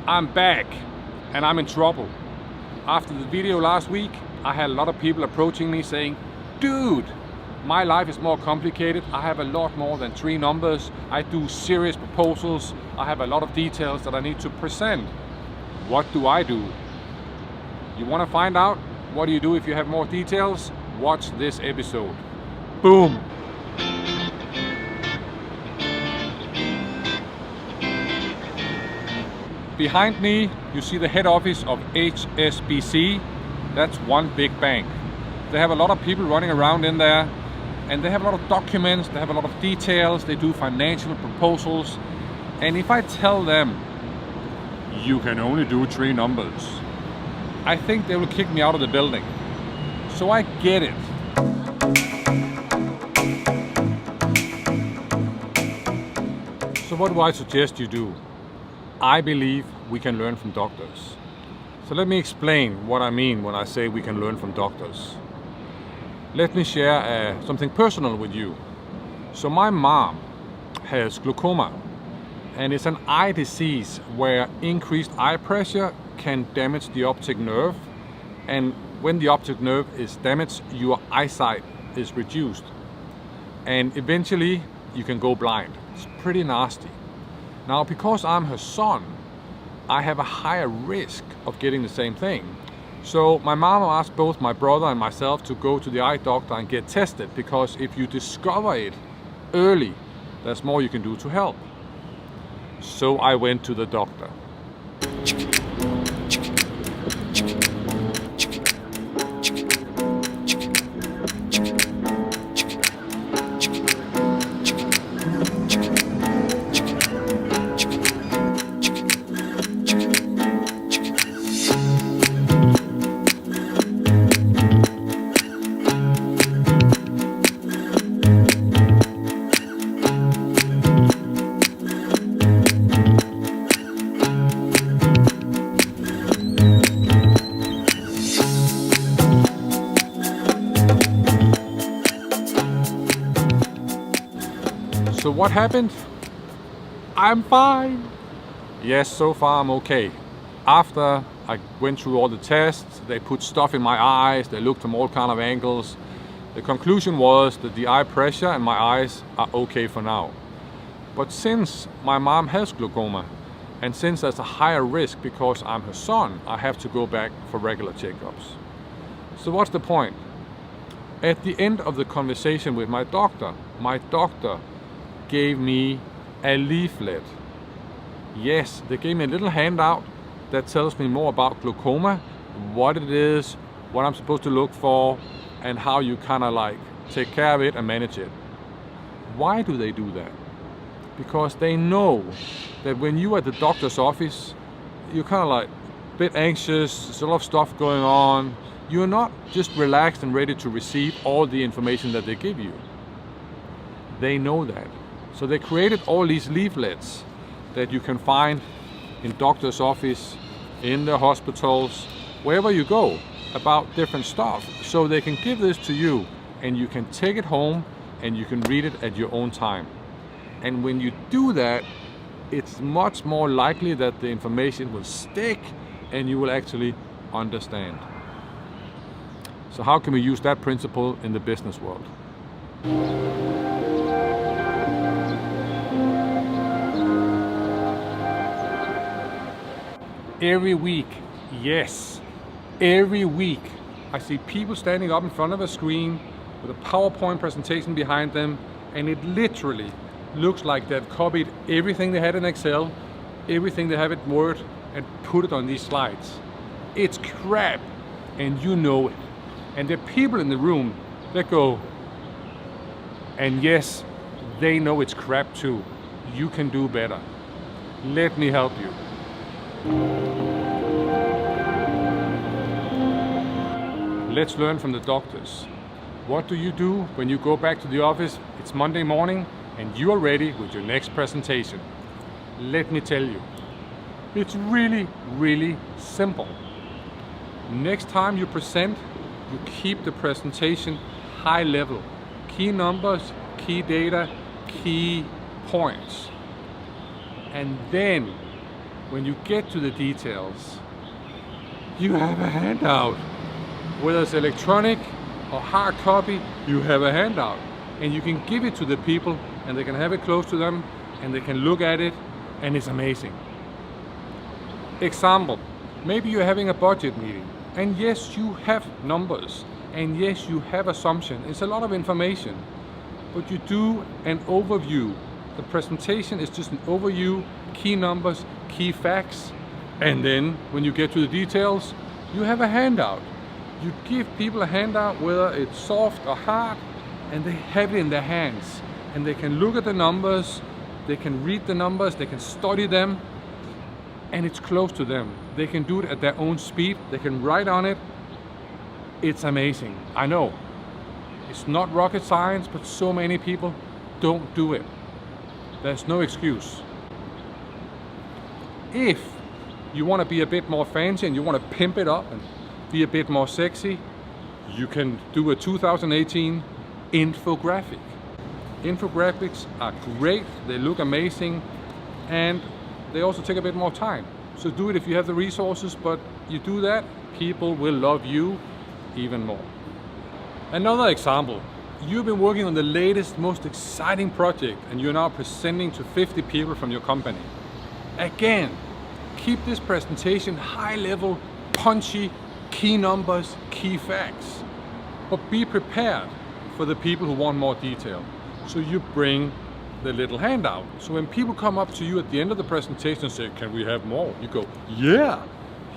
I'm back and I'm in trouble. After the video last week, I had a lot of people approaching me saying, dude, my life is more complicated. I have a lot more than 3 numbers. I do serious proposals. I have a lot of details that I need to present. What do I do? You want to find out what do you do if you have more details? Watch this episode. Boom! Behind me, you see the head office of HSBC. That's one big bank. They have a lot of people running around in there, and they have a lot of documents, they have a lot of details, they do financial proposals. And if I tell them, you can only do 3 numbers, I think they will kick me out of the building. So I get it. So what do I suggest you do? I believe we can learn from doctors. So let me explain what I mean when I say we can learn from doctors. Let me share something personal with you. So my mom has glaucoma, and it's an eye disease where increased eye pressure can damage the optic nerve, and when the optic nerve is damaged, your eyesight is reduced, and eventually you can go blind. It's pretty nasty. Now, because I'm her son, I have a higher risk of getting the same thing. So my mom asked both my brother and myself to go to the eye doctor and get tested, because if you discover it early, there's more you can do to help. So I went to the doctor. So what happened? I'm fine. Yes, so far I'm okay. After I went through all the tests, they put stuff in my eyes, they looked from all kind of angles. The conclusion was that the eye pressure and my eyes are okay for now. But since my mom has glaucoma, and since there's a higher risk because I'm her son, I have to go back for regular checkups. So what's the point? At the end of the conversation with my doctor gave me a leaflet. Yes, they gave me a little handout that tells me more about glaucoma, what it is, what I'm supposed to look for, and how you kind of like take care of it and manage it. Why do they do that? Because they know that when you are at the doctor's office, you're kind of like a bit anxious, there's a lot of stuff going on. You're not just relaxed and ready to receive all the information that they give you. They know that. So they created all these leaflets that you can find in doctor's office, in the hospitals, wherever you go, about different stuff. So they can give this to you and you can take it home and you can read it at your own time. And when you do that, it's much more likely that the information will stick and you will actually understand. So how can we use that principle in the business world? Every week, yes, every week, I see people standing up in front of a screen with a PowerPoint presentation behind them, and it literally looks like they've copied everything they had in Excel, everything they have in Word, and put it on these slides. It's crap, and you know it. And the people in the room, they go, and yes, they know it's crap too. You can do better. Let me help you. Let's learn from the doctors. What do you do when you go back to the office? It's Monday morning and you are ready with your next presentation. Let me tell you, it's really, really simple. Next time you present, you keep the presentation high level. Key numbers, key data, key points. And then when you get to the details, you have a handout. Whether it's electronic or hard copy, you have a handout. And you can give it to the people and they can have it close to them and they can look at it and it's amazing. Example, maybe you're having a budget meeting and yes, you have numbers and yes, you have assumption. It's a lot of information, but you do an overview. The presentation is just an overview, key numbers, key facts, and then when you get to the details, you have a handout. You give people a handout, whether it's soft or hard, and they have it in their hands. And they can look at the numbers, they can read the numbers, they can study them, and it's close to them. They can do it at their own speed, they can write on it. It's amazing. I know, it's not rocket science, but so many people don't do it. There's no excuse. If you want to be a bit more fancy and you want to pimp it up and be a bit more sexy, you can do a 2018 infographic. Infographics are great, they look amazing, and they also take a bit more time. So do it if you have the resources, but you do that, people will love you even more. Another example, you've been working on the latest, most exciting project and you're now presenting to 50 people from your company. Again, keep this presentation high level, punchy, key numbers, key facts. But be prepared for the people who want more detail. So you bring the little handout. So when people come up to you at the end of the presentation and say, can we have more? You go, yeah,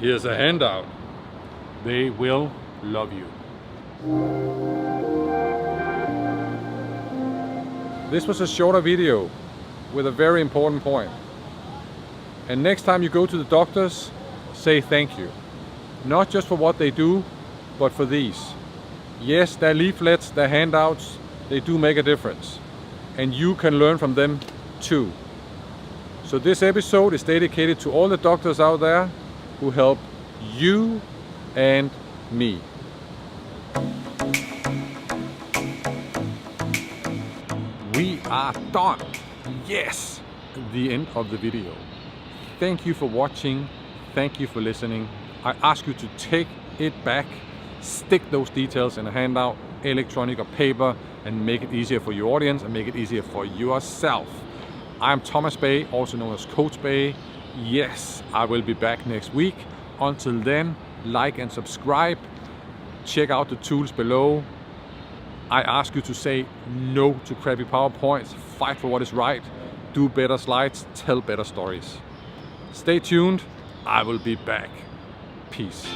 here's a handout. They will love you. This was a shorter video with a very important point. And next time you go to the doctors, say thank you. Not just for what they do, but for these. Yes, their leaflets, their handouts, they do make a difference. And you can learn from them too. So this episode is dedicated to all the doctors out there who help you and me. We are done. Yes, the end of the video. Thank you for watching. Thank you for listening. I ask you to take it back, stick those details in a handout, electronic or paper, and make it easier for your audience and make it easier for yourself. I'm Tomas Bay, also known as Coach Bay. Yes, I will be back next week. Until then, like and subscribe. Check out the tools below. I ask you to say no to crappy PowerPoints, fight for what is right, do better slides, tell better stories. Stay tuned, I will be back. Peace.